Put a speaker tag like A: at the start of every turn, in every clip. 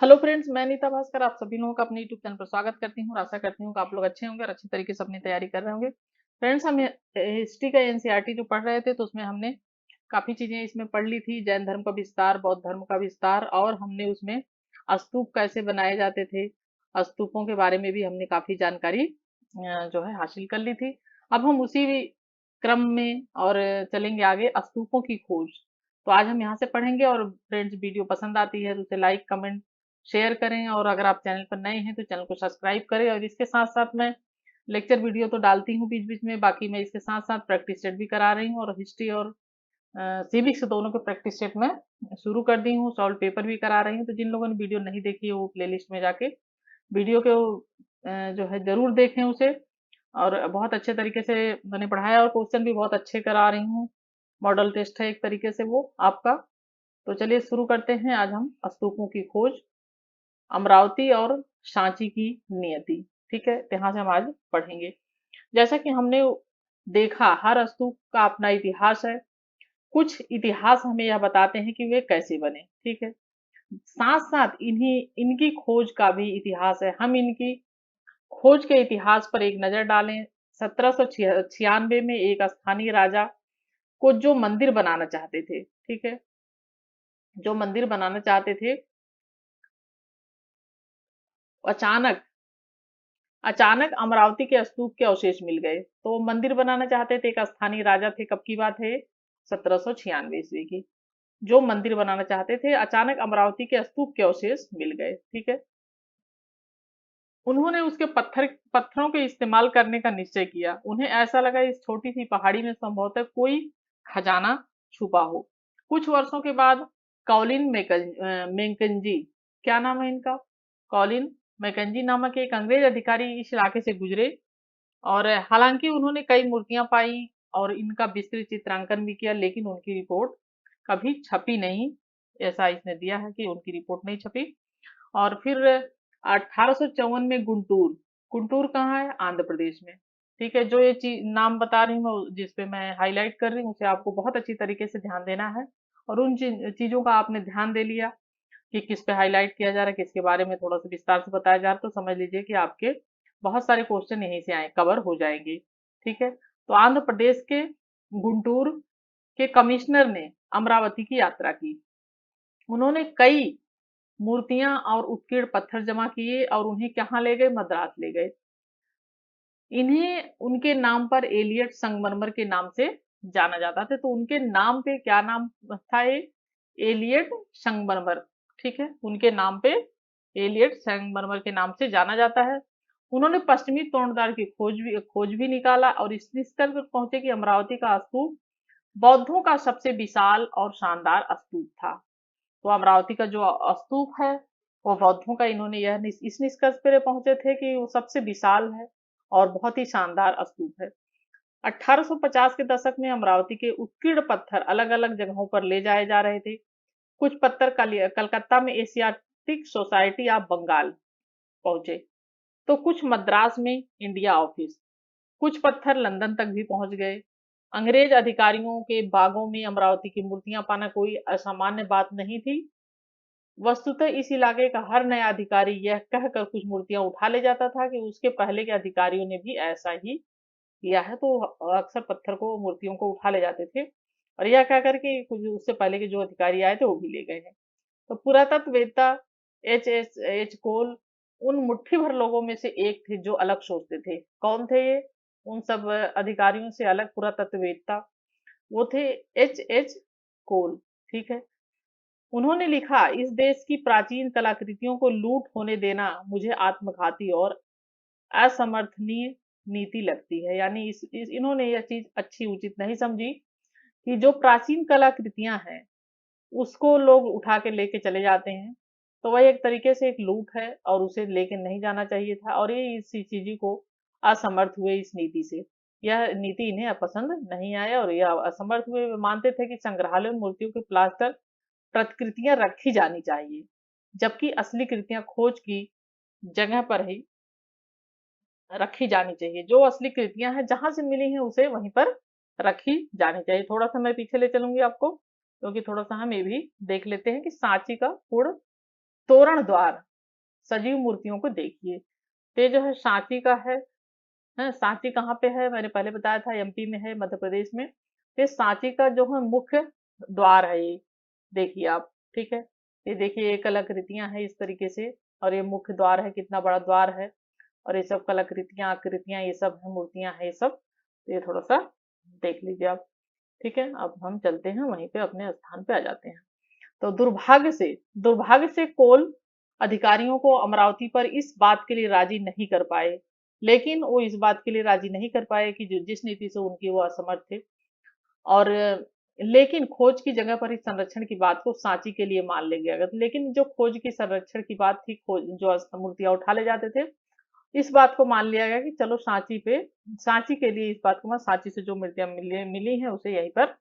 A: Hello friends, मैं नीता भास्कर आप सभी लोगों का अपने यूट्यूब चैनल पर स्वागत करती हूँ और आशा करती हूँ कि आप लोग अच्छे होंगे और अच्छी तरीके से अपनी तैयारी कर रहे होंगे। फ्रेंड्स, हम हिस्ट्री का एनसीईआरटी जो पढ़ रहे थे तो उसमें हमने काफी चीजें इसमें पढ़ ली थी। जैन धर्म का विस्तार, बौद्ध धर्म का विस्तार, और हमने उसमें स्तूप कैसे बनाए जाते थे, स्तूपों के बारे में भी हमने काफी जानकारी जो है हासिल कर ली थी। अब हम उसी क्रम में और चलेंगे आगे, स्तूपों की खोज। तो आज हम यहाँ से पढ़ेंगे। और फ्रेंड्स, वीडियो पसंद आती है तो उसे लाइक, कमेंट, शेयर करें, और अगर आप चैनल पर नए हैं तो चैनल को सब्सक्राइब करें। और इसके साथ साथ मैं लेक्चर वीडियो तो डालती हूँ बीच बीच में, बाकी मैं इसके साथ साथ प्रैक्टिस सेट भी करा रही हूँ, और हिस्ट्री और सिविक्स दोनों के प्रैक्टिस सेट में शुरू कर दी हूँ। सॉल्व पेपर भी करा रही हूँ। तो जिन लोगों ने वीडियो नहीं देखी है वो प्लेलिस्ट में जाके वीडियो को जो है जरूर देखें उसे। और बहुत अच्छे तरीके से मैंने पढ़ाया और क्वेश्चन भी बहुत अच्छे करा रही हूँ। मॉडल टेस्ट है एक तरीके से वो आपका। तो चलिए शुरू करते हैं। आज हम स्तूपों की खोज, अमरावती और सांची की नियति, ठीक है, तो यहाँ से हम आज पढ़ेंगे। जैसा कि हमने देखा, हर स्तूप का अपना इतिहास है। कुछ इतिहास हमें यह बताते हैं कि वे कैसे बने, ठीक है। साथ साथ इन्हीं इनकी खोज का भी इतिहास है। हम इनकी खोज के इतिहास पर एक नजर डालें। 1796 में एक स्थानीय राजा को जो मंदिर बनाना चाहते थे, ठीक है, जो मंदिर बनाना चाहते थे, अचानक अचानक अमरावती के स्तूप के अवशेष मिल गए। तो मंदिर बनाना चाहते थे, एक स्थानीय राजा थे। कब की बात है? 1796 ईस्वी की। जो मंदिर बनाना चाहते थे, अचानक अमरावती के स्तूप के अवशेष मिल गए, ठीक है। उन्होंने उसके पत्थरों के इस्तेमाल करने का निश्चय किया। उन्हें ऐसा लगा इस छोटी सी पहाड़ी में संभवतः कोई खजाना छुपा हो। कुछ वर्षों के बाद कॉलिन मैकेंजी, क्या नाम है इनका, कॉलिन मैकेंजी नामक एक अंग्रेज अधिकारी इस इलाके से गुजरे। और हालांकि उन्होंने कई मूर्तियां पाई और इनका विस्तृत चित्रांकन भी किया, लेकिन उनकी रिपोर्ट कभी छपी नहीं। ऐसा इसने दिया है कि उनकी रिपोर्ट नहीं छपी। और फिर 1854 में गुंटूर, गुंटूर कहाँ है? आंध्र प्रदेश में, ठीक है। जो ये चीज नाम बता रही हूँ मैं, जिसपे मैं हाईलाइट कर रही हूँ, उसे आपको बहुत अच्छी तरीके से ध्यान देना है। और उन चीजों का आपने ध्यान दे लिया कि किस पे हाईलाइट किया जा रहा है, किसके बारे में थोड़ा सा विस्तार से बताया जा रहा है, तो समझ लीजिए कि आपके बहुत सारे क्वेश्चन यहीं से आए, कवर हो जाएंगे, ठीक है। तो आंध्र प्रदेश के गुंटूर के कमिश्नर ने अमरावती की यात्रा की। उन्होंने कई मूर्तियां और उत्कीर्ण पत्थर जमा किए और उन्हें कहाँ ले गए? मद्रास ले गए। इन्हें उनके नाम पर एलियट संगमरमर के नाम से जाना जाता था। तो उनके नाम पे क्या नाम था? ये एलियट संगमरमर, ठीक है। उनके नाम पे एलियट संगमरमर के नाम से जाना जाता है। उन्होंने पश्चिमी तोड़दार की खोज भी निकाला और इस निष्कर्ष पर पहुंचे कि अमरावती का स्तूप बौद्धों का सबसे विशाल और शानदार स्तूप था। तो अमरावती का जो स्तूप है वो बौद्धों का, इन्होंने इस निष्कर्ष पर पहुंचे थे कि वो सबसे विशाल है और बहुत ही शानदार स्तूप है। 1850 के दशक में अमरावती के उत्कीर्ण पत्थर अलग अलग जगहों पर ले जाए जा रहे थे। कुछ पत्थर कलकत्ता में एशियाटिक सोसाइटी ऑफ बंगाल पहुंचे, तो कुछ मद्रास में इंडिया ऑफिस, कुछ पत्थर लंदन तक भी पहुंच गए। अंग्रेज अधिकारियों के बागों में अमरावती की मूर्तियां पाना कोई असामान्य बात नहीं थी। वस्तुतः इस इलाके का हर नया अधिकारी यह कहकर कुछ मूर्तियां उठा ले जाता था कि उसके पहले के अधिकारियों ने भी ऐसा ही किया है। तो अक्सर पत्थर को, मूर्तियों को उठा ले जाते थे और यह कहकर कि कुछ उससे पहले के जो अधिकारी आए थे वो भी ले गए हैं। तो पुरातत्ववेत्ता एच कोल उन मुट्ठी भर लोगों में से एक थे जो अलग सोचते थे। कौन थे ये? उन सब अधिकारियों से अलग पुरातत्ववेत्ता, वो थे एच कोल, ठीक है। उन्होंने लिखा, इस देश की प्राचीन कलाकृतियों को लूट होने देना मुझे आत्मघाती और असमर्थनीय नीति लगती है। यानी इन्होंने यह चीज अच्छी उचित नहीं समझी कि जो प्राचीन कलाकृतियां हैं उसको लोग उठा के लेके चले जाते हैं। तो वह एक तरीके से एक लूट है और उसे लेके नहीं जाना चाहिए था। और ये इसी चीज को असमर्थ हुए इस नीति से। यह नीति इन्हें पसंद नहीं आया और यह असमर्थ हुए। वे मानते थे कि संग्रहालय में मूर्तियों के प्लास्टर प्रतिकृतियां रखी जानी चाहिए, जबकि असली कृतियां खोज की जगह पर ही रखी जानी चाहिए। जो असली कृतियां हैं जहां से मिली हैं उसे वहीं पर रखी जानी चाहिए। थोड़ा सा मैं पीछे ले चलूंगी आपको, क्योंकि थोड़ा सा हम ये भी देख लेते हैं कि सांची का पूर्ण तोरण द्वार सजीव मूर्तियों को देखिए। तो ये जो है सांची का है। सांची कहाँ पे है, मैंने पहले बताया था एमपी में है, मध्य प्रदेश में। ये सांची का जो है मुख्य द्वार है ये, देखिए आप। ठीक है, ये देखिए ये कलाकृतियां हैं इस तरीके से, और ये मुख्य द्वार है, कितना बड़ा द्वार है। और ये सब कलाकृतियां आकृतियां ये सब है, मूर्तियां हैं ये सब। तो ये थोड़ा सा देख लीजिए आप। ठीक है, अब हम चलते हैं वहीं पे, अपने स्थान पे आ जाते हैं। तो दुर्भाग्य से कोल अधिकारियों को अमरावती पर इस बात के लिए राजी नहीं कर पाए। लेकिन वो इस बात के लिए राजी नहीं कर पाए कि जिस नीति से उनकी वो असमर्थ थे। और लेकिन खोज की जगह पर इस संरक्षण की बात को सांची के लिए मान ले गया। लेकिन जो खोज की संरक्षण की बात थी, खोज जो मूर्तियां उठा ले जाते थे, इस बात को मान लिया गया कि चलो सांची के लिए इस बात को, सांची से जो मूर्तियां मिली मिली हैं उसे यहीं पर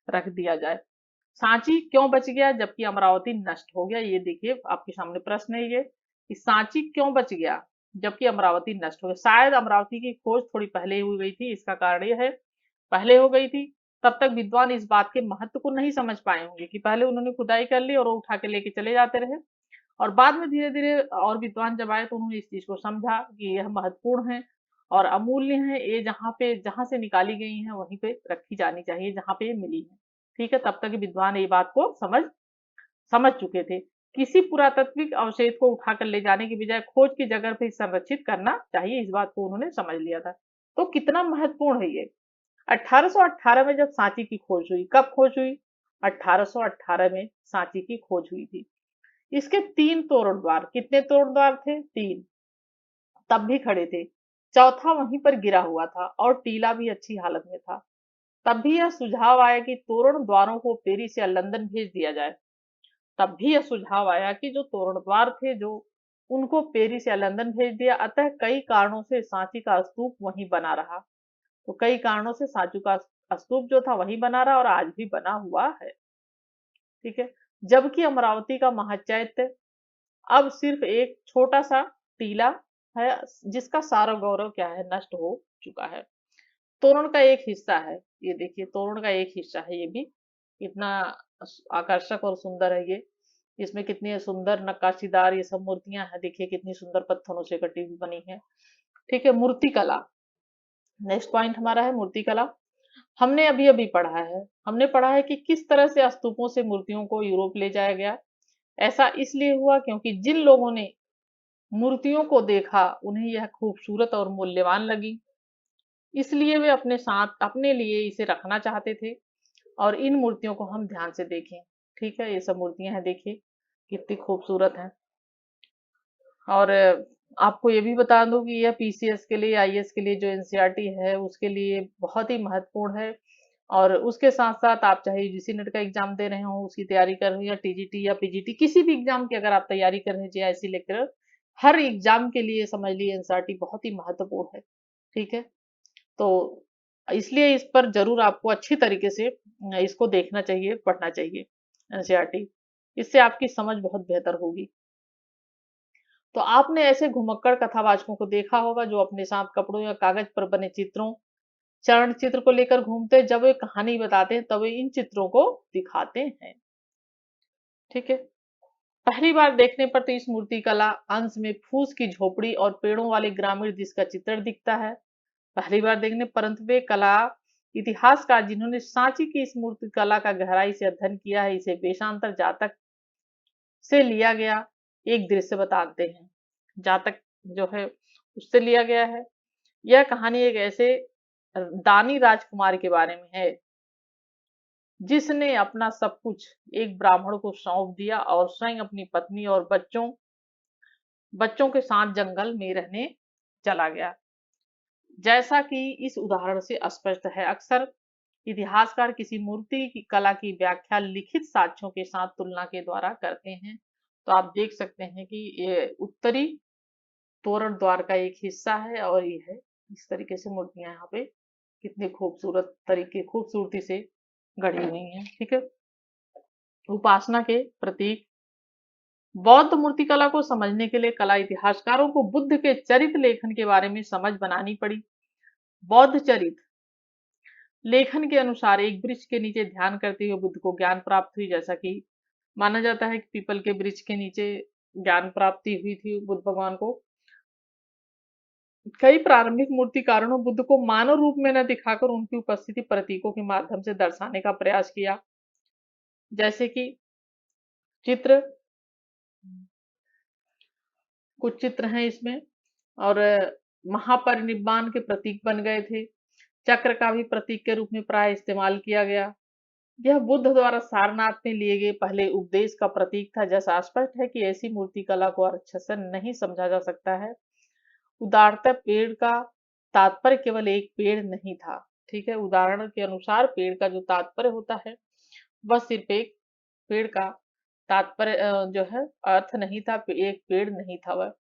A: रख दिया जाए। सांची क्यों बच गया जबकि अमरावती नष्ट हो गया? ये देखिए आपके सामने प्रश्न है ये, कि सांची क्यों बच गया जबकि अमरावती नष्ट हो गया। शायद अमरावती की खोज थोड़ी पहले ही हो गई थी, इसका कारण यह है, पहले हो गई थी, तब तक विद्वान इस बात के महत्व को नहीं समझ पाए होंगे कि पहले उन्होंने खुदाई कर ली और वो उठा के लेके चले जाते रहे। और बाद में धीरे धीरे और विद्वान जब आए तो उन्होंने इस चीज को समझा कि यह महत्वपूर्ण है और अमूल्य है, ये जहां से निकाली गई है वहीं पे रखी जानी चाहिए जहां पे ये मिली है। ठीक है, तब तक विद्वान ये बात को समझ समझ चुके थे। किसी पुरातात्विक अवशेष को उठाकर ले जाने की बजाय खोज की जगह पर संरक्षित करना चाहिए, इस बात को उन्होंने समझ लिया था। तो कितना महत्वपूर्ण है ये। 1818 में जब सांची की खोज हुई, कब खोज हुई? 1818 में सांची की खोज हुई थी। इसके 3 तोरण द्वार, कितने तोरण द्वार थे? 3, तब भी खड़े थे। चौथा वहीं पर गिरा हुआ था और टीला भी अच्छी हालत में था। तब भी यह सुझाव आया कि तोरण द्वारों को पेरिस या लंदन भेज दिया जाए। तब भी यह सुझाव आया कि जो तोरण द्वार थे, जो उनको पेरिस या लंदन भेज दिया। अतः कई कारणों से सांची का स्तूप वहीं बना रहा। तो कई कारणों से सांची का स्तूप जो था वहीं बना रहा और आज भी बना हुआ है। ठीक है, जबकि अमरावती का महाचैत्य अब सिर्फ एक छोटा सा टीला है, जिसका सारा गौरव क्या है, नष्ट हो चुका है। तोरण का एक हिस्सा है, ये देखिए तोरण का एक हिस्सा है, ये भी कितना आकर्षक और सुंदर है ये। इसमें कितनी सुंदर नक्काशीदार ये सब मूर्तियां हैं, देखिए कितनी सुंदर पत्थरों से कटी हुई बनी है। ठीक है, मूर्ति कला, नेक्स्ट पॉइंट हमारा है मूर्ति कला। हमने अभी अभी पढ़ा है कि किस तरह से स्तूपों से मूर्तियों को यूरोप ले जाया गया। ऐसा इसलिए हुआ क्योंकि जिन लोगों ने मूर्तियों को देखा उन्हें यह खूबसूरत और मूल्यवान लगी, इसलिए वे अपने साथ अपने लिए इसे रखना चाहते थे। और इन मूर्तियों को हम ध्यान से देखें। ठीक है, ये सब मूर्तियां हैं, देखिए कितनी खूबसूरत हैं। और आपको ये भी बता दूं कि यह पीसीएस के लिए, आईएएस के लिए जो एनसीईआरटी है उसके लिए बहुत ही महत्वपूर्ण है। और उसके साथ साथ आप चाहे यूजीसी नेट का एग्जाम दे रहे हो, उसकी तैयारी कर रहे हो, या टीजीटी या पीजीटी, किसी भी एग्जाम की अगर आप तैयारी कर रहे हैं, जेआईसी लेक्चरर, हर एग्जाम के लिए समझ लिए एनसीईआरटी बहुत ही महत्वपूर्ण है। ठीक है, तो इसलिए इस पर जरूर आपको अच्छी तरीके से इसको देखना चाहिए, पढ़ना चाहिए एनसीईआरटी। इससे आपकी समझ बहुत बेहतर होगी। तो आपने ऐसे घुमक्कड़ कथावाचकों को देखा होगा जो अपने साथ कपड़ों या कागज पर बने चित्रों, चरण चित्र को लेकर घूमते हैं। जब वे कहानी बताते हैं तब वे इन चित्रों को दिखाते हैं। ठीक है, पहली बार देखने पर तो इस मूर्ति कला अंश में फूस की झोपड़ी और पेड़ों वाले ग्रामीण जिसका चित्रण दिखता है, पहली बार देखने, परंतु वे कला इतिहासकार जिन्होंने सांची की इस मूर्ति कला का गहराई से अध्ययन किया है, इसे वेशांतर जातक से लिया गया एक दृश्य बताते हैं। जातक जो है उससे लिया गया है। यह कहानी एक ऐसे दानी राजकुमार के बारे में है जिसने अपना सब कुछ एक ब्राह्मण को सौंप दिया और स्वयं अपनी पत्नी और बच्चों के साथ जंगल में रहने चला गया। जैसा कि इस उदाहरण से स्पष्ट है, अक्सर इतिहासकार किसी मूर्ति की कला की व्याख्या लिखित साक्ष्यों के साथ तुलना के द्वारा करते हैं। तो आप देख सकते हैं कि ये उत्तरी तोरण द्वार का एक हिस्सा है और ये है, इस तरीके से मूर्तियां यहाँ पे कितनी खूबसूरती से गढ़ी हुई हैं। ठीक है, उपासना के प्रतीक। बौद्ध मूर्तिकला को समझने के लिए कला इतिहासकारों को बुद्ध के चरित्र लेखन के बारे में समझ बनानी पड़ी। बौद्ध चरित्र लेखन के अनुसार एक वृक्ष के नीचे ध्यान करते हुए बुद्ध को ज्ञान प्राप्त हुई। जैसा कि माना जाता है कि पीपल के वृक्ष के नीचे ज्ञान प्राप्ति हुई थी बुद्ध भगवान को। कई प्रारंभिक मूर्तिकारों ने बुद्ध को मानव रूप में न दिखाकर उनकी उपस्थिति प्रतीकों के माध्यम से दर्शाने का प्रयास किया। जैसे कि चित्र, कुछ चित्र हैं इसमें, और महापरिनिब्बाण के प्रतीक बन गए थे। चक्र का भी प्रतीक के रूप में प्राय इस्तेमाल किया गया। यह बुद्ध द्वारा सारनाथ में लिए गए पहले उपदेश का प्रतीक था। जैसा स्पष्ट है कि ऐसी मूर्ति कला को अच्छे से नहीं समझा जा सकता है। उदारता पेड़ का तात्पर्य केवल एक पेड़ नहीं था। ठीक है, उदाहरण के अनुसार पेड़ का जो तात्पर्य होता है वह सिर्फ एक पेड़ का तात्पर्य जो है अर्थ नहीं था, एक पेड़ नहीं था, वह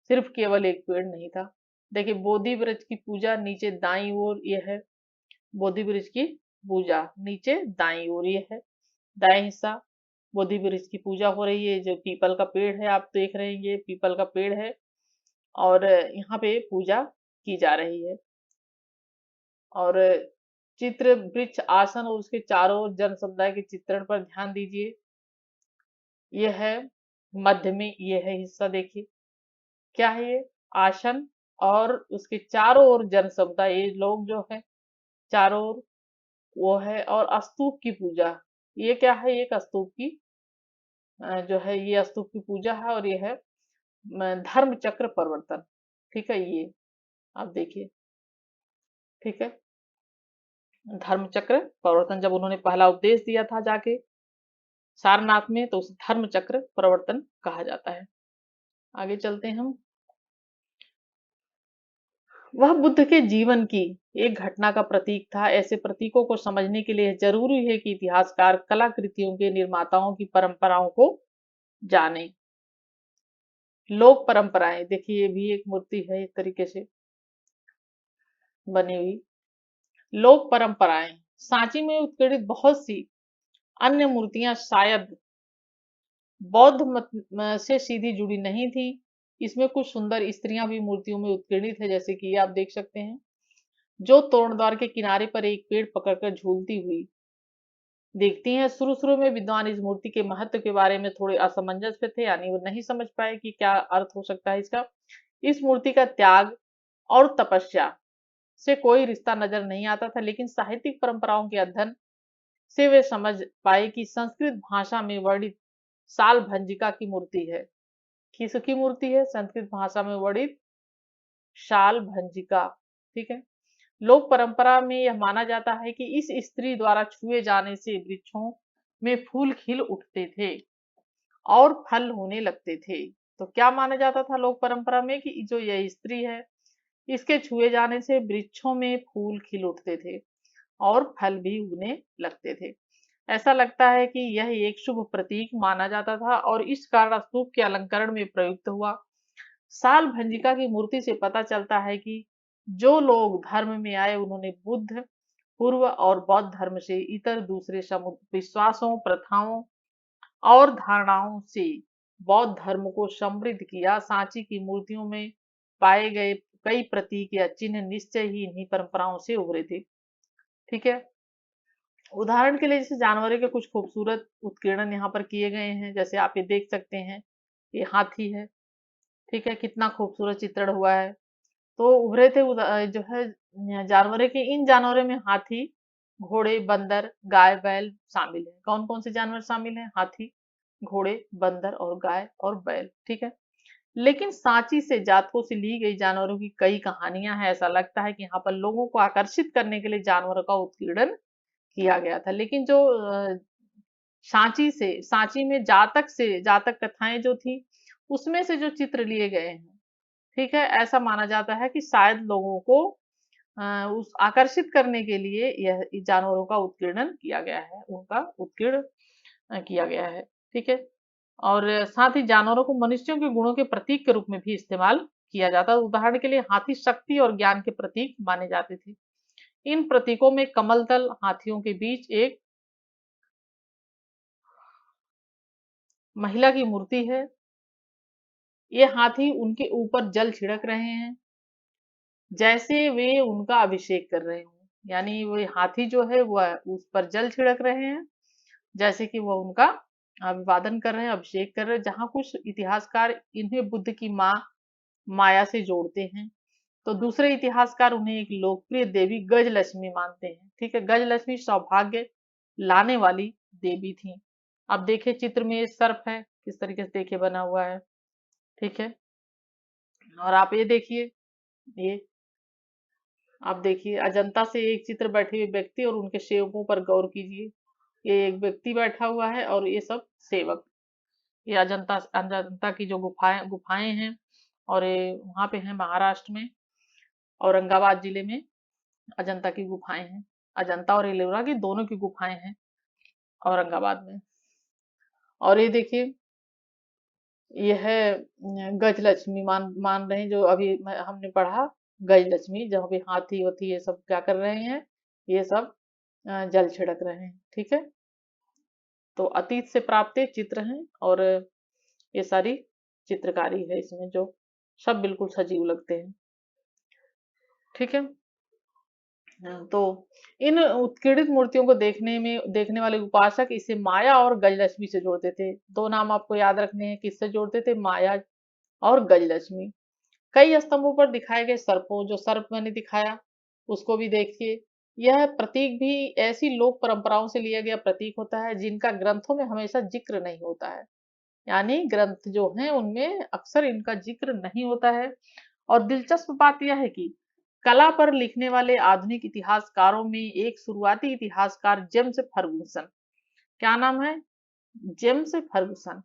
A: सिर्फ केवल एक पेड़ नहीं था। देखिए, बोधि वृक्ष की पूजा नीचे दाईं ओर ये है, बोधि वृक्ष की पूजा नीचे दाईं ओर ये है, दाएं हिस्सा बोधि वृक्ष की पूजा हो रही है। जो पीपल का पेड़ है आप देख रहे हैं, ये पीपल का पेड़ है और यहाँ पे पूजा की जा रही है। और चित्र वृक्ष आसन और उसके चारों ओर जन समुदाय के चित्रण पर ध्यान दीजिए। यह है मध्य में, यह है हिस्सा, देखिए क्या है ये, आसन और उसके चारों ओर जन समुदाय, ये लोग जो है चारों ओर वो है। और स्तूप की पूजा, ये क्या है, एक स्तूप की जो है ये स्तूप की पूजा है। और ये है धर्म चक्र परिवर्तन। ठीक है, ये आप देखिए, ठीक है, धर्म चक्र परिवर्तन जब उन्होंने पहला उपदेश दिया था जाके सारनाथ में, तो उसे धर्म चक्र परिवर्तन कहा जाता है। आगे चलते हैं हम। वह बुद्ध के जीवन की एक घटना का प्रतीक था। ऐसे प्रतीकों को समझने के लिए जरूरी है कि इतिहासकार कलाकृतियों के निर्माताओं की परंपराओं को जाने। लोक परंपराएं, देखिए ये भी एक मूर्ति है इस तरीके से बनी हुई। लोक परंपराएं, सांची में उत्कीर्णित बहुत सी अन्य मूर्तियां शायद बौद्ध मत से सीधी जुड़ी नहीं थी। इसमें कुछ सुंदर स्त्रियां भी मूर्तियों में उत्कीर्णित है, जैसे कि आप देख सकते हैं, जो तोरणद्वार के किनारे पर एक पेड़ पकड़कर झूलती हुई दिखती हैं। शुरू-शुरू में विद्वान इस मूर्ति के महत्व के बारे में थोड़े असमंजस में थे, यानी वो नहीं समझ पाए कि क्या अर्थ हो सकता है इसका। इस मूर्ति का त्याग और तपस्या से कोई रिश्ता नजर नहीं आता था, लेकिन साहित्यिक परंपराओं के अध्ययन से वे समझ पाए कि संस्कृत भाषा में वर्णित साल भंजिका की मूर्ति है। किसकी मूर्ति है? संस्कृत भाषा में वर्णित शाल भंजिका। ठीक है, लोक परंपरा में यह माना जाता है कि इस स्त्री द्वारा छुए जाने से वृक्षों में फूल खिल उठते थे और फल होने लगते थे। तो क्या माना जाता था लोक परंपरा में कि जो यह स्त्री है, इसके छुए जाने से वृक्षों में फूल खिल उठते थे और फल भी उगने लगते थे। ऐसा लगता है कि यह एक शुभ प्रतीक माना जाता था और इस कारण स्तूप के अलंकरण में प्रयुक्त हुआ। साल भंजिका की मूर्ति से पता चलता है कि जो लोग धर्म में आए उन्होंने बुद्ध पूर्व और बौद्ध धर्म से इतर दूसरे विश्वासों, प्रथाओं और धारणाओं से बौद्ध धर्म को समृद्ध किया। सांची की मूर्तियों में पाए गए कई प्रतीक या चिन्ह निश्चय ही इन्हीं परंपराओं से उभरे थे। ठीक है, उदाहरण के लिए जैसे जानवरों के कुछ खूबसूरत उत्कीर्णन यहाँ पर किए गए हैं, जैसे आप ये देख सकते हैं, ये हाथी है। ठीक है, कितना खूबसूरत चित्रण हुआ है। तो उभरे थे जो है जानवरों के, इन जानवरों में हाथी, घोड़े, बंदर, गाय, बैल शामिल है। कौन कौन से जानवर शामिल हैं? हाथी, घोड़े, बंदर और गाय और बैल। ठीक है, लेकिन सांची से जातकों से ली गई जानवरों की कई कहानियां हैं। ऐसा लगता है कि यहाँ पर लोगों को आकर्षित करने के लिए जानवरों का उत्कीर्णन किया गया था। लेकिन जो सांची में जातक कथाएं जो थी, उसमें से जो चित्र लिए गए हैं, ठीक है, ऐसा माना जाता है कि शायद लोगों को उस आकर्षित करने के लिए यह जानवरों का उत्कीर्णन किया गया है, उनका उत्कीर्ण किया गया है। ठीक है, और साथ ही जानवरों को मनुष्यों के गुणों के प्रतीक के रूप में भी इस्तेमाल किया जाता है। उदाहरण के लिए हाथी शक्ति और ज्ञान के प्रतीक माने जाते थे। इन प्रतीकों में कमल दल, हाथियों के बीच एक महिला की मूर्ति है। ये हाथी उनके ऊपर जल छिड़क रहे हैं, जैसे वे उनका अभिषेक कर रहे हों। यानी वो हाथी जो है वह उस पर जल छिड़क रहे हैं, जैसे कि वह उनका अभिवादन कर रहे हैं, अभिषेक कर रहे हैं, जहाँ कुछ इतिहासकार इन्हें बुद्ध की माँ माया से जोड़ते हैं, तो दूसरे इतिहासकार उन्हें एक लोकप्रिय देवी गजलक्ष्मी मानते हैं। ठीक है, गजलक्ष्मी सौभाग्य लाने वाली देवी थी। अब देखिए चित्र में ये सर्प है, किस तरीके से देखिए बना हुआ है। ठीक है, और आप ये देखिए, ये आप देखिए अजंता से एक चित्र बैठे हुए व्यक्ति और उनके सेवकों पर गौर कीजिए। ये एक व्यक्ति बैठा हुआ है और ये सब सेवक। ये अजंता अजंता की जो गुफाएं गुफाएं हैं, और ये वहां पे है महाराष्ट्र में, औरंगाबाद जिले में अजंता की गुफाएं हैं। अजंता और एलोरा की दोनों की गुफाएं हैं औरंगाबाद में। और ये देखिए, ये है गजलक्ष्मी मान मान रहे हैं, जो अभी हमने पढ़ा, गजलक्ष्मी जहाँ पे हाथी वाथी ये सब क्या कर रहे हैं, ये सब जल छिड़क रहे हैं। ठीक है, तो अतीत से प्राप्त ये चित्र हैं, और ये सारी चित्रकारी है इसमें, जो सब बिल्कुल सजीव लगते हैं। ठीक है, तो इन उत्कीर्णित मूर्तियों को देखने वाले उपासक इसे माया और गजलक्ष्मी से जोड़ते थे। दो नाम आपको याद रखने हैं, किससे जोड़ते थे, माया और गजलक्ष्मी। कई स्तंभों पर दिखाए गए सर्पों, जो सर्प मैंने दिखाया उसको भी देखिए। यह प्रतीक भी ऐसी लोक परंपराओं से लिया गया प्रतीक होता है जिनका ग्रंथों में हमेशा जिक्र नहीं होता है। यानी ग्रंथ जो हैं उनमें अक्सर इनका जिक्र नहीं होता है। और दिलचस्प बात यह है कि कला पर लिखने वाले आधुनिक इतिहासकारों में एक शुरुआती इतिहासकार जेम्स फर्गुसन, क्या नाम है, जेम्स फर्गुसन,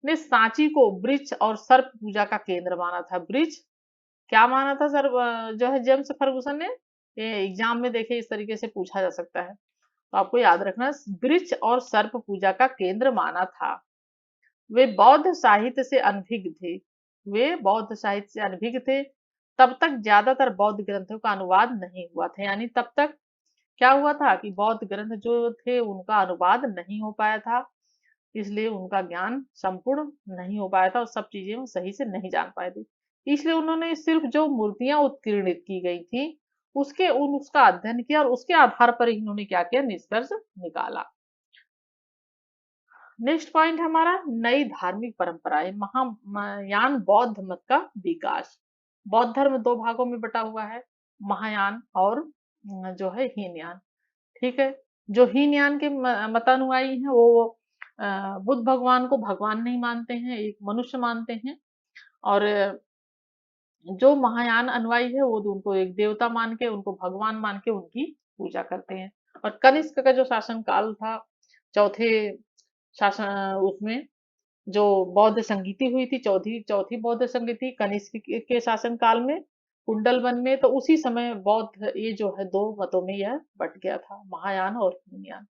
A: ने सांची को वृक्ष और सर्प पूजा का केंद्र माना था। वृक्ष क्या माना था सर, जो है जेम्स फर्गुसन ने, ये एग्जाम में देखे इस तरीके से पूछा जा सकता है, तो आपको याद रखना, वृक्ष और सर्प पूजा का केंद्र माना था। वे बौद्ध साहित्य से अनभिज्ञ थे, वे बौद्ध साहित्य से अनभिज्ञ थे। तब तक ज्यादातर बौद्ध ग्रंथों का अनुवाद नहीं हुआ था, यानी तब तक क्या हुआ था कि बौद्ध ग्रंथ जो थे उनका अनुवाद नहीं हो पाया था, इसलिए उनका ज्ञान संपूर्ण नहीं हो पाया था और सब चीजें वो सही से नहीं जान पाए थे। इसलिए उन्होंने सिर्फ जो मूर्तियां उत्कीर्णित की गई थी उसका अध्ययन किया, और उसके आधार पर ही इन्होंने क्या किया, निष्कर्ष निकाला। नेक्स्ट पॉइंट हमारा, नई धार्मिक परंपराएं, महायान बौद्ध मत का विकास। बौद्ध धर्म दो भागों में बटा हुआ है, महायान और जो है हीनयान। ठीक है, जो हीनयान के मतानुयायी हैं वो बुद्ध भगवान को भगवान नहीं मानते हैं, एक मनुष्य मानते हैं। और जो महायान अनुयायी है वो तो उनको एक देवता मान के, उनको भगवान मान के उनकी पूजा करते हैं। और कनिष्क का जो शासन काल था, चौथे शासन उसमें जो बौद्ध संगीति हुई थी, चौथी चौथी बौद्ध संगीति कनिष्क के शासन काल में, कुंडल वन में, तो उसी समय बौद्ध ये जो है दो मतों में यह बट गया था, महायान और हीनयान।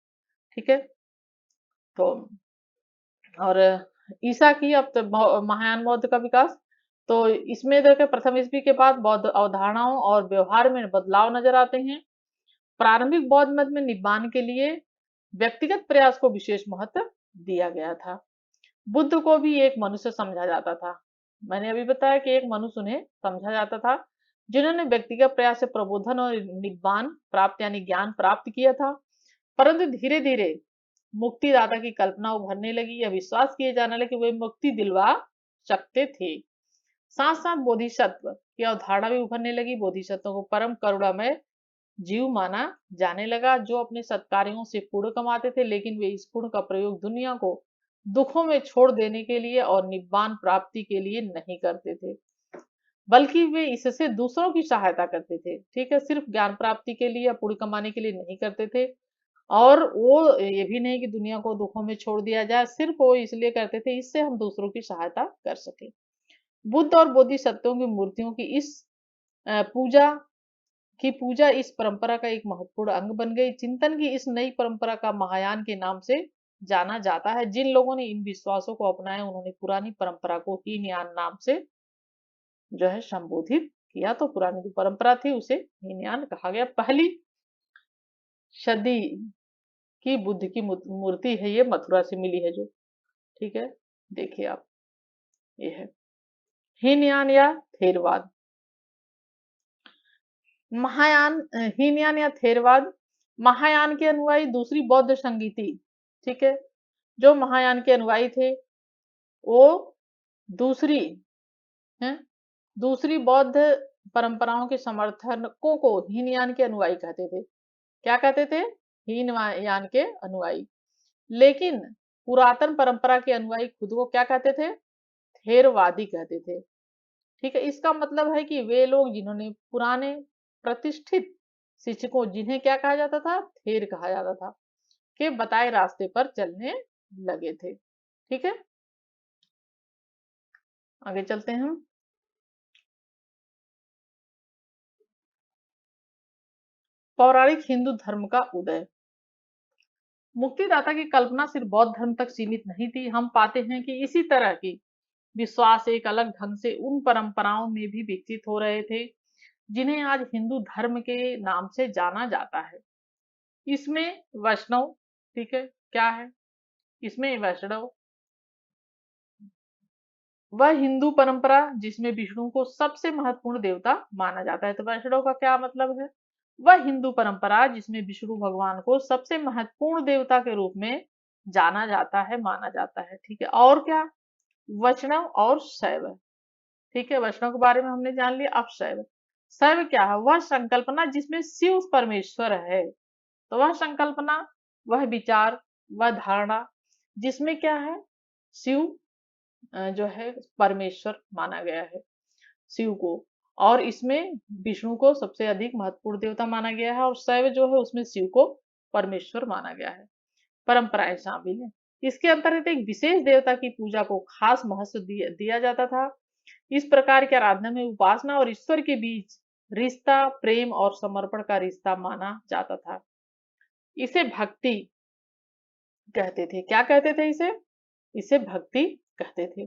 A: ठीक है, तो और ईसा की अब तो महायान बौद्ध का विकास, तो इसमें देखिए प्रथम ईस्वी के बाद बौद्ध अवधारणाओं और व्यवहार में बदलाव नजर आते हैं। प्रारंभिक बौद्ध मत में निब्बान के लिए व्यक्तिगत प्रयास को विशेष महत्व दिया गया था। बुद्ध को भी एक मनुष्य समझा जाता था, मैंने अभी बताया कि एक मनुष्य उन्हें समझा जाता था जिन्होंने व्यक्तिगत प्रयास से प्रबोधन और निब्बान प्राप्त यानी ज्ञान प्राप्त किया था। परंतु धीरे धीरे मुक्तिदाता की कल्पना उभरने लगी, यह विश्वास किए जाने लगे कि वे मुक्ति दिलवा सकते थे। साथ साथ बोधिसत्व की अवधारणा भी उभरने लगी। बोधिसत्व को परम करुणामय जीव माना जाने लगा, जो अपने सत्कार्यों से पुण्य कमाते थे, लेकिन वे इस पुण्य का प्रयोग दुनिया को दुखों में छोड़ देने के लिए और निब्बान प्राप्ति के लिए नहीं करते थे, बल्कि वे इससे दूसरों की सहायता करते थे। ठीक है, सिर्फ ज्ञान प्राप्ति के लिए या पुण्य कमाने के लिए नहीं करते थे, और वो ये भी नहीं कि दुनिया को दुखों में छोड़ दिया जाए, सिर्फ वो इसलिए करते थे इससे हम दूसरों की सहायता कर सके। बुद्ध और बोधिसत्वों की मूर्तियों की इस पूजा पूजा इस परंपरा का एक महत्वपूर्ण अंग बन गई। चिंतन की इस नई परंपरा का महायान के नाम से जाना जाता है। जिन लोगों ने इन विश्वासों को अपनाया उन्होंने पुरानी परंपरा को हीनयान नाम से जो है संबोधित किया, तो पुरानी जो परंपरा थी उसे हीनयान कहा गया। पहली सदी की बुद्ध की मूर्ति है, ये मथुरा से मिली है जो। ठीक है, देखिए आप, ये है हीनयान या थेरवाद। महायान हीनयान या थेरवाद, महायान के अनुयायी दूसरी बौद्ध संगीति, ठीक है, जो महायान के अनुयायी थे वो दूसरी हैं दूसरी बौद्ध परंपराओं के समर्थकों को हीनयान के अनुयायी कहते थे। क्या कहते थे? हीनयान के अनुयायी। लेकिन पुरातन परंपरा के अनुयायी खुद को क्या कहते थे? थेरवादी कहते थे। ठीक है, इसका मतलब है कि वे लोग जिन्होंने पुराने प्रतिष्ठित शिक्षकों, जिन्हें क्या कहा जाता था? थेर कहा जाता था, के बताए रास्ते पर चलने लगे थे। ठीक है, आगे चलते हैं हम। पौराणिक हिंदू धर्म का उदय। मुक्तिदाता की कल्पना सिर्फ बौद्ध धर्म तक सीमित नहीं थी। हम पाते हैं कि इसी तरह की विश्वास एक अलग ढंग से उन परंपराओं में भी विकसित हो रहे थे जिन्हें आज हिंदू धर्म के नाम से जाना जाता है। इसमें वैष्णव, ठीक है, क्या है? इसमें वैष्णव वह हिंदू परंपरा जिसमें विष्णु को सबसे महत्वपूर्ण देवता माना जाता है। तो वैष्णव का क्या मतलब है? वह हिंदू परंपरा जिसमें विष्णु भगवान को सबसे महत्वपूर्ण देवता के रूप में जाना जाता है, माना जाता है। ठीक है, और क्या? वैष्णव और शैव। ठीक है, वैष्णव के बारे में हमने जान लिया। अब शैव, शैव क्या है? वह संकल्पना जिसमें शिव परमेश्वर है। तो वह संकल्पना, वह विचार, वह धारणा जिसमें क्या है? शिव जो है परमेश्वर माना गया है, शिव को। और इसमें विष्णु को सबसे अधिक महत्वपूर्ण देवता माना गया है, और शैव जो है उसमें शिव को परमेश्वर माना गया है। परंपराएं शामिल है। इसके अंतर्गत एक विशेष देवता की पूजा को खास महत्व दिया जाता था। इस प्रकार की आराधना में उपासना और ईश्वर के बीच रिश्ता प्रेम और समर्पण का रिश्ता माना जाता था। इसे भक्ति कहते थे। क्या कहते थे इसे? इसे भक्ति कहते थे।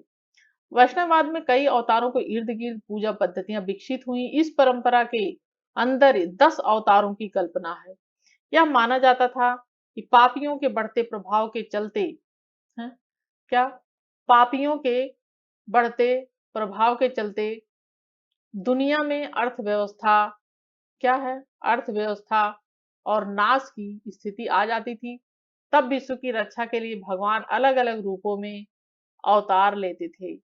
A: वैष्णववाद में कई अवतारों को इर्द गिर्द पूजा पद्धतियां विकसित हुई। इस परंपरा के अंदर 10 अवतारों की कल्पना है। यह माना जाता था कि पापियों के बढ़ते प्रभाव के चलते, हैं क्या, पापियों के बढ़ते प्रभाव के चलते दुनिया में अर्थव्यवस्था, क्या है, अर्थव्यवस्था और नाश की स्थिति आ जाती थी। तब विश्व की रक्षा के लिए भगवान अलग अलग रूपों में अवतार लेते थे।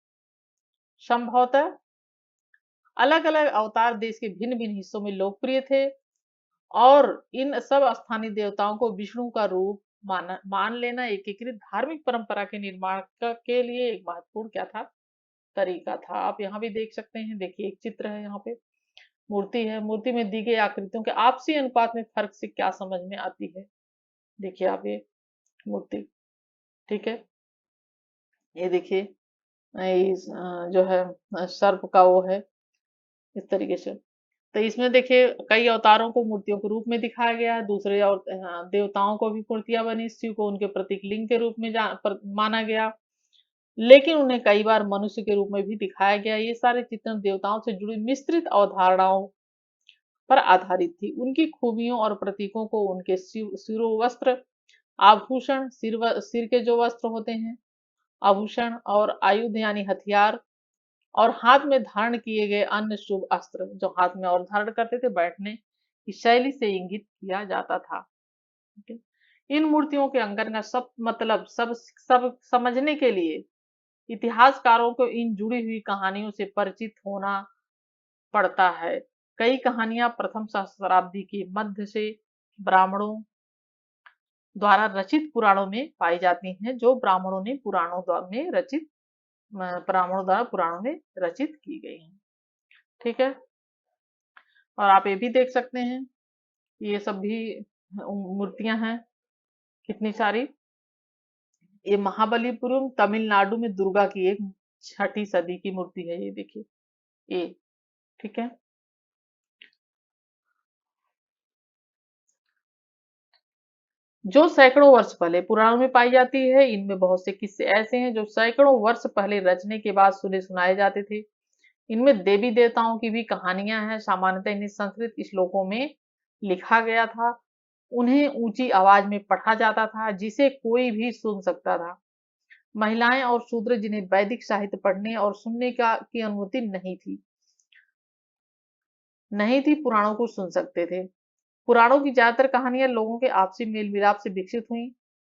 A: संभवतः अलग अलग अवतार देश के भिन्न भिन्न हिस्सों में लोकप्रिय थे, और इन सब स्थानीय देवताओं को विष्णु का रूप मान लेना एकीकृत धार्मिक परंपरा के निर्माण के लिए एक महत्वपूर्ण क्या था? तरीका था। आप यहाँ भी देख सकते हैं, देखिए एक चित्र है, यहाँ पे मूर्ति है। मूर्ति में दी गई आकृतियों के आपसी अनुपात में फर्क से क्या समझ में आती है? देखिए आप ये मूर्ति, ठीक है, ये देखिए जो है सर्प का वो है, इस तरीके से। तो इसमें देखिए कई अवतारों को मूर्तियों के रूप में दिखाया गया है। दूसरे और देवताओं को भी मूर्तियां बनी, शिव को उनके प्रतीक लिंग के रूप में माना गया, लेकिन उन्हें कई बार मनुष्य के रूप में भी दिखाया गया। ये सारे चित्रण देवताओं से जुड़ी मिश्रित अवधारणाओं पर आधारित थी। उनकी खूबियों और प्रतीकों को उनके सिरो वस्त्र, आभूषण, सिर के जो वस्त्र होते हैं, आभूषण और आयुध यानी हथियार, और हाथ में धारण किए गए अन्य शुभ अस्त्र जो हाथ में और धारण करते थे, बैठने की शैली से इंगित किया जाता था। ठीक है? इन मूर्तियों के अंकन का सब मतलब सब सब समझने के लिए इतिहासकारों को इन जुड़ी हुई कहानियों से परिचित होना पड़ता है। कई कहानियां प्रथम सहस्राब्दी के मध्य से ब्राह्मणों द्वारा रचित पुराणों में पाई जाती हैं, जो ब्राह्मणों ने ब्राह्मणों द्वारा पुराणों में रचित की गई हैं। ठीक है, और आप ये भी देख सकते हैं, ये सब भी मूर्तियां हैं कितनी सारी। ये महाबलीपुरम तमिलनाडु में दुर्गा की एक 6ठी सदी की मूर्ति है, ये देखिए ये। ठीक है, जो सैकड़ों वर्ष पहले पुराणों में पाई जाती है। इनमें बहुत से किस्से ऐसे हैं जो सैकड़ों वर्ष पहले रचने के बाद सुने सुनाए जाते थे। इनमें देवी देवताओं की भी कहानियां हैं। सामान्यतः इन्हें संस्कृत श्लोकों में लिखा गया था। उन्हें ऊंची आवाज में पढ़ा जाता था जिसे कोई भी सुन सकता था। महिलाएं और शूद्र जिन्हें वैदिक साहित्य पढ़ने और सुनने की अनुमति नहीं थी, पुराणों को सुन सकते थे। पुराणों की ज्यादातर कहानियां लोगों के आपसी मेल मिलाप से विकसित हुई।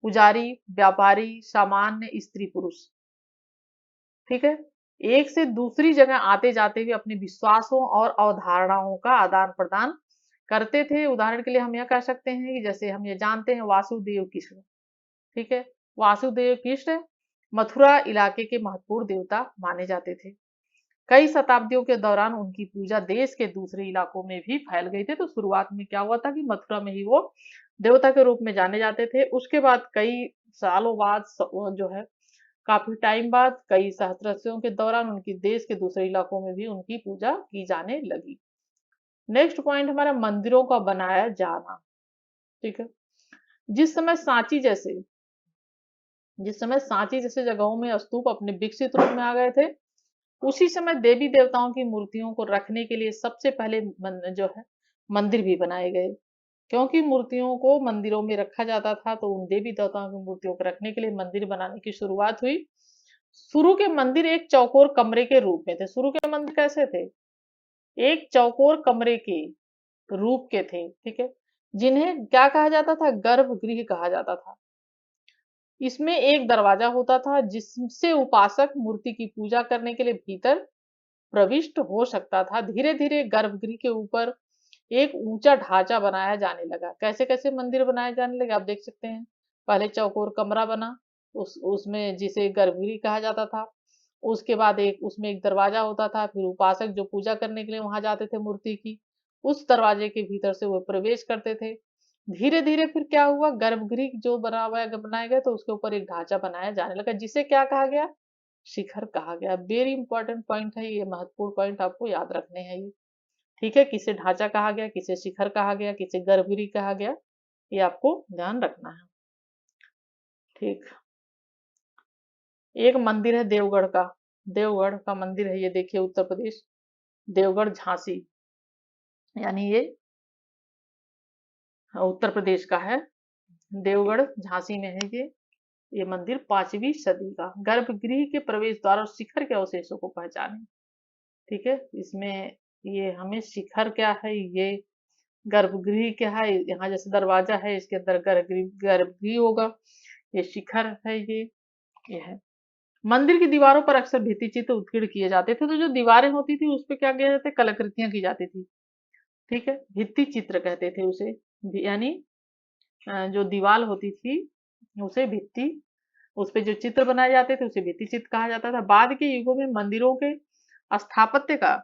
A: पुजारी, व्यापारी, सामान्य, स्त्री पुरुष। ठीक है, एक से दूसरी जगह आते जाते हुए अपने विश्वासों और अवधारणाओं का आदान प्रदान करते थे। उदाहरण के लिए हम यह कह सकते हैं कि जैसे हम ये जानते हैं वासुदेव कृष्ण। ठीक है, वासुदेव कृष्ण मथुरा इलाके के महत्वपूर्ण देवता माने जाते थे। कई शताब्दियों के दौरान उनकी पूजा देश के दूसरे इलाकों में भी फैल गई थी। तो शुरुआत में क्या हुआ था कि मथुरा में ही वो देवता के रूप में जाने जाते थे। उसके बाद कई सालों बाद जो है काफी टाइम बाद कई सहस्राब्दियों के दौरान उनकी देश के दूसरे इलाकों में भी उनकी पूजा की जाने लगी। नेक्स्ट पॉइंट हमारा मंदिरों का बनाया जाना। ठीक है, जिस समय सांची जैसे जगहों में स्तूप अपने विकसित रूप में आ गए थे, उसी समय देवी देवताओं की मूर्तियों को रखने के लिए सबसे पहले जो है मंदिर भी बनाए गए। क्योंकि मूर्तियों को मंदिरों में रखा जाता था, तो उन देवी देवताओं की मूर्तियों को रखने के लिए मंदिर बनाने की शुरुआत हुई। शुरू के मंदिर एक चौकोर कमरे के रूप में थे। शुरू के मंदिर कैसे थे? एक चौकोर कमरे के रूप के थे। ठीक है, जिन्हें क्या कहा जाता था? गर्भगृह कहा जाता था। इसमें एक दरवाजा होता था जिससे उपासक मूर्ति की पूजा करने के लिए भीतर प्रविष्ट हो सकता था। धीरे धीरे गर्भगृह के ऊपर एक ऊंचा ढांचा बनाया जाने लगा। कैसे कैसे मंदिर बनाए जाने लगे आप देख सकते हैं। पहले चौकोर कमरा बना, उसमें जिसे गर्भगृह कहा जाता था। उसके बाद एक उसमें एक दरवाजा होता था, फिर उपासक जो पूजा करने के लिए वहां जाते थे मूर्ति की, उस दरवाजे के भीतर से वो प्रवेश करते थे। धीरे धीरे फिर क्या हुआ, गर्भगृह जो बनाया गया तो उसके ऊपर एक ढांचा बनाया जाने लगा, जिसे क्या कहा गया? शिखर कहा गया। वेरी इंपॉर्टेंट पॉइंट है ये, महत्वपूर्ण पॉइंट आपको याद रखने हैं ये। ठीक है, किसे ढांचा कहा गया, किसे शिखर कहा गया, किसे गर्भगृह कहा गया, ये आपको ध्यान रखना है। ठीक, एक मंदिर है देवगढ़ का। देवगढ़ का मंदिर है ये, देखिए उत्तर प्रदेश, देवगढ़ झांसी, यानी ये उत्तर प्रदेश का है। देवगढ़ झांसी में है ये मंदिर 5वीं सदी का। गर्भगृह के प्रवेश द्वार और शिखर के अवशेषों को पहचाने। ठीक है, इसमें ये हमें शिखर क्या है, ये गर्भगृह क्या है, यहाँ जैसे दरवाजा है इसके अंदर गर्भगृह होगा, ये शिखर है ये है। मंदिर की दीवारों पर अक्सर भित्ति चित्र उत्कीर्ण किए जाते थे। तो जो दीवारें होती थी उस पे क्या किया जाता है? कलाकृतियां की जाती थी। ठीक है, भित्ति चित्र कहते थे उसे, यानी जो दीवार होती थी उसे भित्ति, उस पे जो चित्र बनाए जाते थे उसे भित्ति चित्र कहा जाता था। बाद के युगों में मंदिरों के स्थापत्य का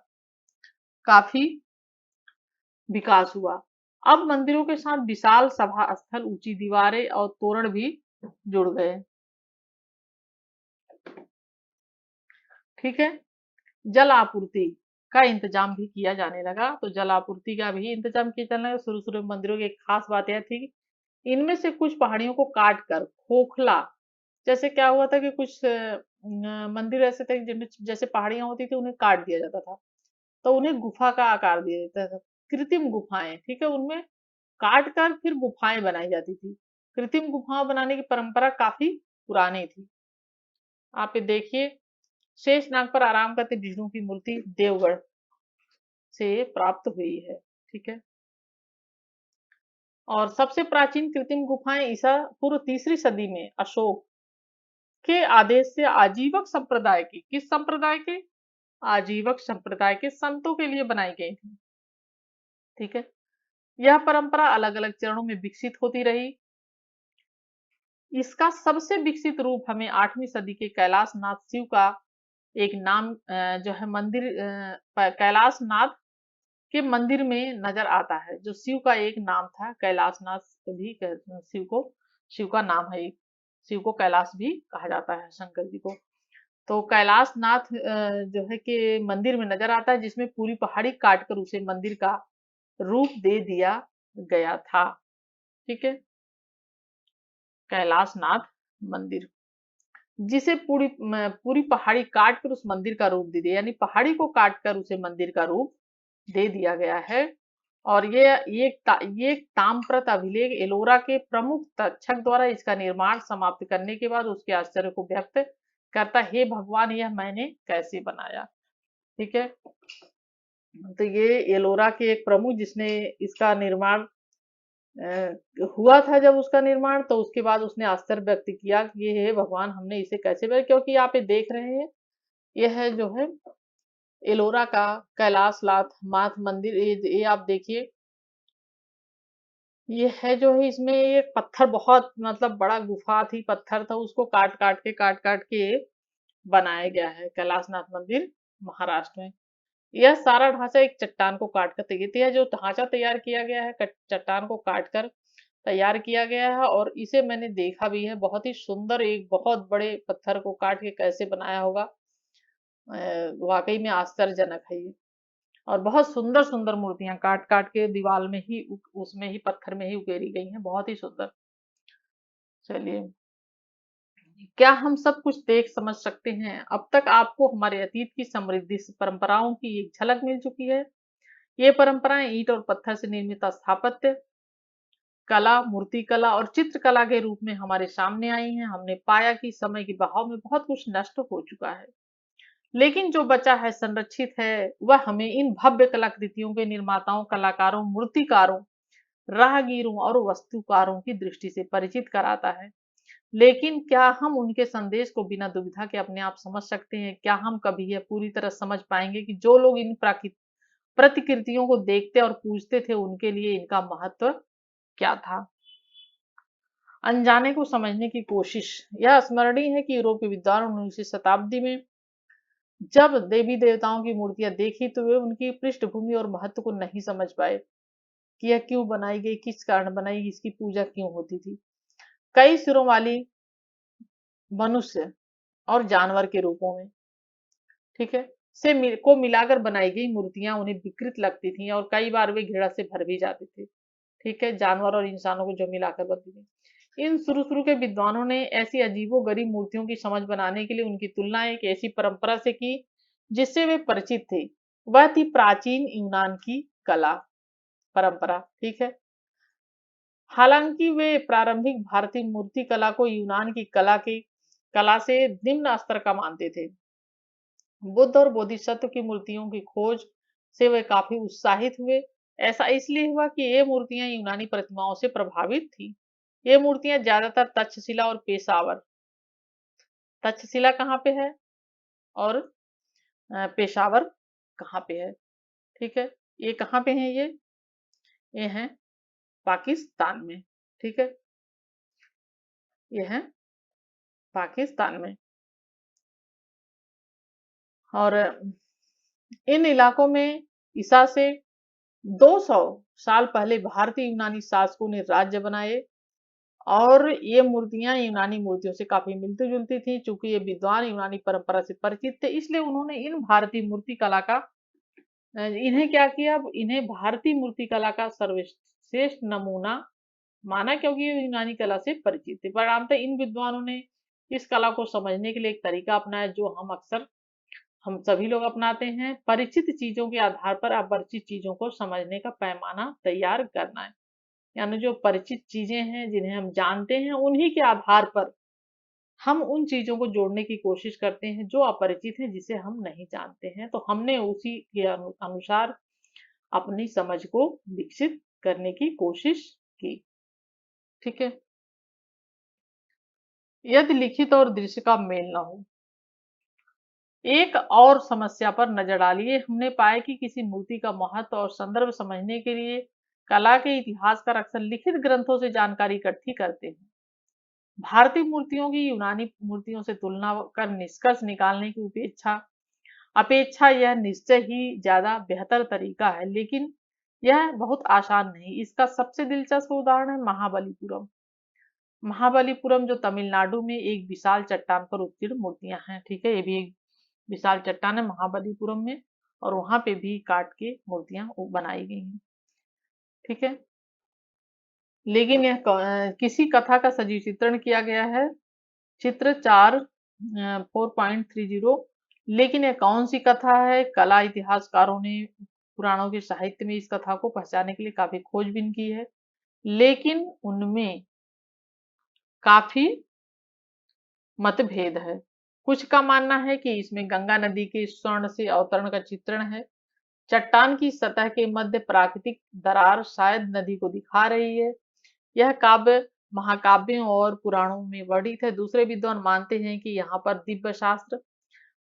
A: काफी विकास हुआ। अब मंदिरों के साथ विशाल सभा स्थल, ऊंची दीवारें और तोरण भी जुड़ गए। ठीक है, जल आपूर्ति का इंतजाम भी किया जाने लगा। तो जल आपूर्ति का भी इंतजाम किया जाने लगा। शुरू शुरू में मंदिरों की एक खास बात यह थी कि इनमें से कुछ पहाड़ियों को काट कर खोखला, जैसे क्या हुआ था कि कुछ मंदिर ऐसे थे जिनमें जैसे पहाड़ियां होती थी उन्हें काट दिया जाता था, तो उन्हें गुफा का आकार दिया जाता था। कृत्रिम गुफाएं, ठीक है, उनमें काट कर फिर गुफाएं बनाई जाती थी। कृत्रिम गुफाएं बनाने की परंपरा काफी पुरानी थी। आप ये देखिए, शेषनाग पर आराम करते विष्णु की मूर्ति देवगढ़ से प्राप्त हुई है। ठीक है, और सबसे प्राचीन कृत्रिम गुफाएं ईसा पूर्व 3री सदी में अशोक के आदेश से आजीवक संप्रदाय की, किस संप्रदाय के? आजीवक संप्रदाय के संतों के लिए बनाई गई थी। ठीक है, यह परंपरा अलग अलग चरणों में विकसित होती रही। इसका सबसे विकसित रूप हमें 8वीं सदी के कैलाश नाथ शिव का एक नाम जो है मंदिर कैलाश नाथ के मंदिर में नजर आता है। जो शिव का एक नाम था कैलाशनाथ भी शिव का नाम है। शिव को कैलाश भी कहा जाता है, शंकर जी को। तो कैलाशनाथ जो है कि मंदिर में नजर आता है, जिसमें पूरी पहाड़ी काटकर उसे मंदिर का रूप दे दिया गया था। ठीक है, कैलाशनाथ मंदिर, जिसे पूरी पहाड़ी काट कर उस मंदिर का रूप दे दिया, यानी पहाड़ी को काट कर उसे मंदिर का रूप दे दिया गया है। और ये एक ताम्रप्रत अभिलेख एलोरा के प्रमुख तक्षक द्वारा इसका निर्माण समाप्त करने के बाद उसके आश्चर्य को व्यक्त करता, हे भगवान यह मैंने कैसे बनाया। ठीक है, तो ये एलोरा के एक प्रमुख जिसने इसका निर्माण हुआ था जब उसका निर्माण, तो उसके बाद उसने आश्चर्य व्यक्त किया कि ये हे भगवान, हमने इसे कैसे बनाया, क्योंकि यहाँ पे देख रहे हैं ये है जो है एलोरा का कैलाश नाथ मंदिर। ये आप देखिए, ये है जो है, इसमें ये पत्थर बहुत मतलब बड़ा गुफा थी, पत्थर था, उसको काट काट के बनाया गया है कैलाशनाथ मंदिर महाराष्ट्र में। यह सारा ढांचा एक चट्टान को काट कर यह जो ढांचा तैयार किया गया है चट्टान को काट कर तैयार किया गया है, और इसे मैंने देखा भी है, बहुत ही सुंदर, एक बहुत बड़े पत्थर को काट के कैसे बनाया होगा। वाकई में आश्चर्यजनक है ये। और बहुत सुंदर सुंदर मूर्तियां काट काट के दीवार में ही उसमें ही पत्थर में ही उकेरी गई हैं, बहुत ही सुंदर। चलिए, क्या हम सब कुछ देख समझ सकते हैं? अब तक आपको हमारे अतीत की समृद्धि परंपराओं की एक झलक मिल चुकी है। ये परंपराएं ईंट और पत्थर से निर्मित स्थापत्य कला, मूर्ति कला और चित्रकला के रूप में हमारे सामने आई हैं। हमने पाया कि समय के बहाव में बहुत कुछ नष्ट हो चुका है, लेकिन जो बचा है, संरक्षित है, वह हमें इन भव्य कलाकृतियों के निर्माताओं, कलाकारों, मूर्तिकारों, राहगीरों और वास्तुकारों की दृष्टि से परिचित कराता है। लेकिन क्या हम उनके संदेश को बिना दुविधा के अपने आप समझ सकते हैं? क्या हम कभी यह पूरी तरह समझ पाएंगे कि जो लोग इन प्रतिकृतियों को देखते और पूजते थे, उनके लिए इनका महत्व क्या था? अनजाने को समझने की कोशिश। यह स्मरणीय है कि यूरोपीय विद्वान 19वीं शताब्दी में जब देवी देवताओं की मूर्तियां देखी, तो वे उनकी पृष्ठभूमि और महत्व को नहीं समझ पाए कि यह क्यों बनाई गई, किस कारण बनाई, इसकी पूजा क्यों होती थी। कई सिरों वाली मनुष्य और जानवर के रूपों में, ठीक है, को मिलाकर बनाई गई मूर्तियां उन्हें विकृत लगती थी, और कई बार वे घृणा से भर भी जाते थे। ठीक है, जानवर और इंसानों को जो मिलाकर बनती थी। इन शुरू शुरू के विद्वानों ने ऐसी अजीबो गरीब मूर्तियों की समझ बनाने के लिए उनकी तुलना एक ऐसी परंपरा से की जिससे वे परिचित थे। वह थी प्राचीन यूनान की कला परंपरा। ठीक है, हालांकि वे प्रारंभिक भारतीय मूर्ति कला को यूनान की कला से निम्न स्तर का मानते थे। बुद्ध और बोधिसत्व की मूर्तियों की खोज से वे काफी उत्साहित हुए। ऐसा इसलिए हुआ कि ये मूर्तियां यूनानी प्रतिमाओं से प्रभावित थी। ये मूर्तियां ज्यादातर तक्षशिला और पेशावर, तक्षशिला कहाँ पे है और पेशावर कहाँ पे है? ठीक है, ये कहाँ पे है? ये है पाकिस्तान में। ठीक है, ये है पाकिस्तान में। और इन इलाकों में ईसा से 200 साल पहले भारतीय यूनानी शासकों ने राज्य बनाए, और ये मूर्तियां यूनानी मूर्तियों से काफी मिलती जुलती थी। चूंकि ये विद्वान यूनानी परंपरा से परिचित थे, इसलिए उन्होंने इन भारतीय मूर्ति कला का इन्हें क्या किया, इन्हें भारतीय मूर्ति कला का सर्वश्रेष्ठ नमूना माना, क्योंकि ये यूनानी कला से परिचित थे। परिणामतः इन विद्वानों ने इस कला को समझने के लिए एक तरीका अपनाया जो हम सभी लोग अपनाते हैं। परिचित चीजों के आधार पर अपरिचित चीजों को समझने का पैमाना तैयार करना है। यानी जो परिचित चीजें हैं, जिन्हें हम जानते हैं, उन्हीं के आधार पर हम उन चीजों को जोड़ने की कोशिश करते हैं जो अपरिचित है, जिसे हम नहीं जानते हैं। तो हमने उसी के अनुसार अपनी समझ को विकसित करने की कोशिश की। ठीक है, यदि लिखित और दृश्य का मेल न हो। एक और समस्या पर नजर डालिए। हमने पाया कि किसी मूर्ति का महत्व और संदर्भ समझने के लिए कला के इतिहासकार अक्सर लिखित ग्रंथों से जानकारी इकट्ठी करते हैं। भारतीय मूर्तियों की यूनानी मूर्तियों से तुलना कर निष्कर्ष निकालने की अपेक्षा यह निश्चय ही ज्यादा बेहतर तरीका है, लेकिन यह बहुत आसान नहीं। इसका सबसे दिलचस्प उदाहरण है महाबलीपुरम। महाबलीपुरम जो तमिलनाडु में एक विशाल चट्टान पर उत्कीर्ण मूर्तियां हैं। ठीक है, ये भी एक विशाल चट्टान है महाबलीपुरम में, और वहां पे भी काट के मूर्तियां बनाई गई हैं। ठीक है, लेकिन यह किसी कथा का सजीव चित्रण किया गया है, चित्र 4.30। लेकिन यह कौन सी कथा है? कला इतिहासकारों ने पुराणों के साहित्य में इस कथा को पहचानने के लिए काफी खोजबीन की है, लेकिन उनमें काफी मतभेद है। कुछ का मानना है कि इसमें गंगा नदी के स्वर्ण से अवतरण का चित्रण है। चट्टान की सतह के मध्य प्राकृतिक दरार शायद नदी को दिखा रही है। यह काव्य महाकाव्यों और पुराणों में वर्णित है। दूसरे विद्वान मानते हैं कि यहाँ पर दिव्य शास्त्र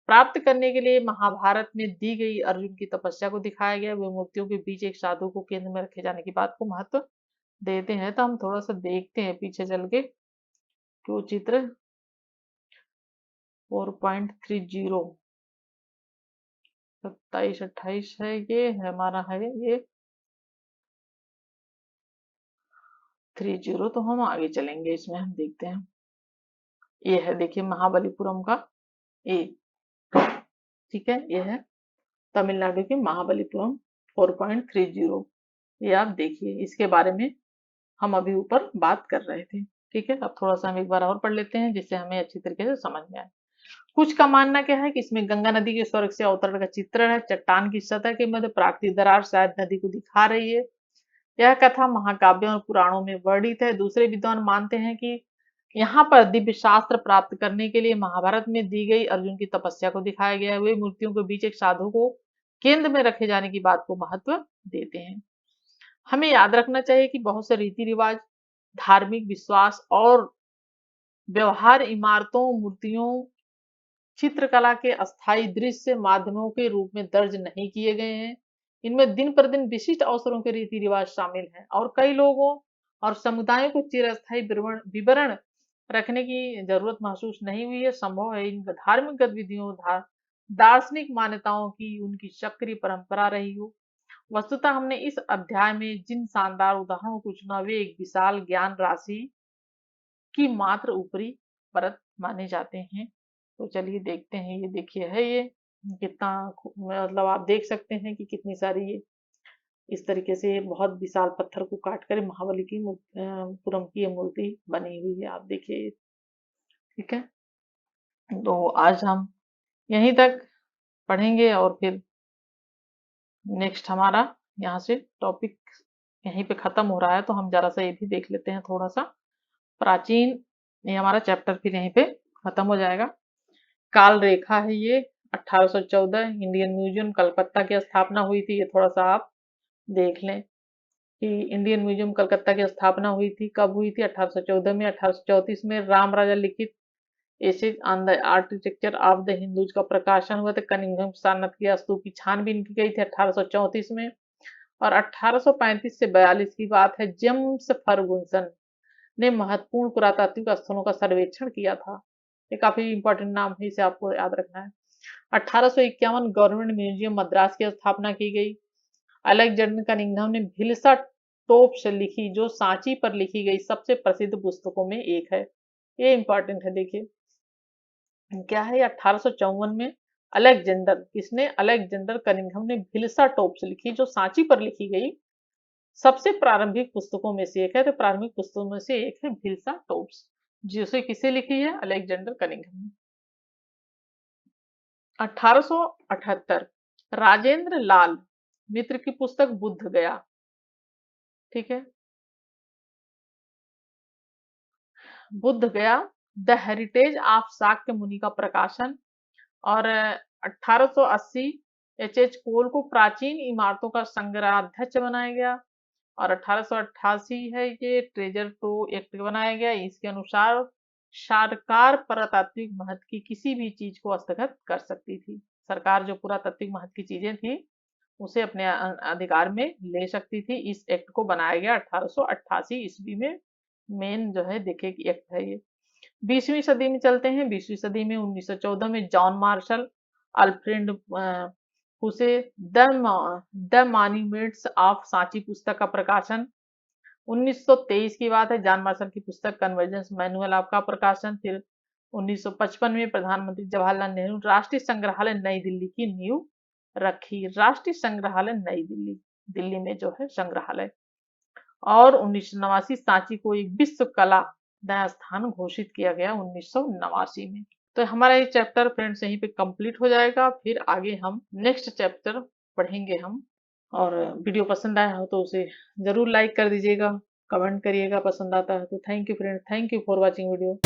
A: प्राप्त करने के लिए महाभारत में दी गई अर्जुन की तपस्या को दिखाया गया। वे मूर्तियों के बीच एक साधु को केंद्र में रखे जाने की बात को महत्व देते हैं। तो हम थोड़ा सा देखते हैं पीछे चल के कि वो चित्र 4.30 27-28 है, ये है हमारा, है ये 30। तो हम आगे चलेंगे, इसमें हम देखते हैं। ये है, देखिए, महाबलीपुरम का ये, ठीक है, ये है तमिलनाडु के महाबलीपुरम 4.30। ये आप देखिए, इसके बारे में हम अभी ऊपर बात कर रहे थे। ठीक है, अब थोड़ा सा हम एक बार और पढ़ लेते हैं जिससे हमें अच्छी तरीके से समझ में आए। कुछ का मानना क्या है कि इसमें गंगा नदी के स्वर्ग से अवतरण का चित्रण है। चट्टान की सतह के मध्य प्राकृतिक दरार शायद नदी को दिखा रही है। यह कथा महाकाव्यों और पुराणों में वर्णित है। दूसरे विद्वान मानते हैं कि यहाँ पर दिव्य शास्त्र प्राप्त करने के लिए महाभारत में दी गई अर्जुन की तपस्या को दिखाया गया है। वे मूर्तियों के बीच एक साधु को केंद्र में रखे जाने की बात को महत्व देते हैं। हमें याद रखना चाहिए कि बहुत से रीति रिवाज, धार्मिक विश्वास और व्यवहार इमारतों, मूर्तियों, चित्रकला के अस्थायी दृश्य माध्यमों के रूप में दर्ज नहीं किए गए हैं। इनमें दिन पर दिन विशिष्ट अवसरों के रीति रिवाज शामिल हैं और कई लोगों और समुदायों को चिरस्थायी विवरण रखने की जरूरत महसूस नहीं हुई है। संभव है इन धार्मिक गतिविधियों, दार्शनिक मान्यताओं की उनकी सक्रिय परंपरा रही हो। वस्तुतः हमने इस अध्याय में जिन शानदार उदाहरणों को चुना वे एक विशाल ज्ञान राशि की मात्र ऊपरी परत माने जाते हैं। तो चलिए देखते हैं, ये देखिए है, ये कितना, मतलब आप देख सकते हैं कि कितनी सारी ये इस तरीके से बहुत विशाल पत्थर को काट कर महाबली की पुरम की ये मूर्ति बनी हुई है, आप देखिए। ठीक है, तो आज हम यहीं तक पढ़ेंगे और फिर नेक्स्ट हमारा यहाँ से टॉपिक यहीं पे खत्म हो रहा है। तो हम जरा सा ये भी देख लेते हैं थोड़ा सा प्राचीन, ये हमारा चैप्टर फिर यहीं पे खत्म हो जाएगा। काल रेखा है ये, 1814 इंडियन म्यूजियम कलकत्ता की स्थापना हुई थी। ये थोड़ा सा आप देख लें कि इंडियन म्यूजियम कलकत्ता की स्थापना हुई थी, कब हुई थी? 1814 में। 1834 में राम राजा लिखित essays on the architecture of the Hindus का प्रकाशन हुआ था। कनिंघम सारनाथ की स्तूप की छानबीन की गई थी 1834 में। और 1835 से 42 की बात है, जेम्स फर्गुसन ने महत्वपूर्ण पुरातात्विक स्थलों का सर्वेक्षण किया था। ये काफी इंपॉर्टेंट नाम है, इसे आपको याद रखना है। 1851 गवर्नमेंट म्यूजियम मद्रास की स्थापना की गई। अलेक्जेंडर कनिंघम ने भिल्सा टोप्स लिखी, जो सांची पर लिखी गई सबसे प्रसिद्ध पुस्तकों में एक है। ये इंपॉर्टेंट है, देखिए क्या है। 1854 में अलेक्जेंडर, किसने? अलेक्जेंडर कनिंघम ने भिल्सा टोप्स लिखी, जो सांची पर लिखी गई सबसे प्रारंभिक पुस्तकों में से एक है। तो प्रारंभिक पुस्तकों में से एक है भिल्सा टोप्स, जिसे किसे लिखी है? अलेक्जेंडर कनिंघम ने। 1878 राजेंद्र लाल मित्र की पुस्तक बुद्ध गया, ठीक है, बुद्ध गया द हेरिटेज ऑफ शाक्य मुनि का प्रकाशन। और 1880 एच कोल को प्राचीन इमारतों का संग्रहाध्यक्ष बनाया गया। और 1888 है ये ट्रेजर टू एक्ट बनाया गया। इसके अनुसार सरकार पुरातात्विक महत्व की किसी भी चीज को हस्तगत कर सकती थी। सरकार जो पुरातात्विक महत्व की चीजें थी उसे अपने अधिकार में ले सकती थी। इस एक्ट को बनाया गया 1888 ईस्वी में। मेन जो है देखिए कि एक्ट है ये। 20वीं सदी में चलते हैं। 20वीं सदी में 1914 में जॉन मार्शल अल्फ्रेड हुसे द मॉन्यूमेंट्स ऑफ सांची पुस्तक का प्रकाशन। 1923 की बात है, जॉन मार्शल की पुस्तक कन्वर्जेंस मैनुअल ऑफ का प्रकाशन। फिर 1955 में प्रधानमंत्री जवाहरलाल नेहरू राष्ट्रीय संग्रहालय नई दिल्ली की नींव रखी। राष्ट्रीय संग्रहालय नई दिल्ली, दिल्ली में जो है संग्रहालय। और 1989 सांची को एक विश्व कला नया स्थान घोषित किया गया 1989 में। तो हमारा ये चैप्टर फ्रेंड्स यहीं पे कंप्लीट हो जाएगा। फिर आगे हम नेक्स्ट चैप्टर पढ़ेंगे हम। और वीडियो पसंद आया हो तो उसे जरूर लाइक कर दीजिएगा, कमेंट करिएगा पसंद आता है तो। Thank you friend, thank you for watching video.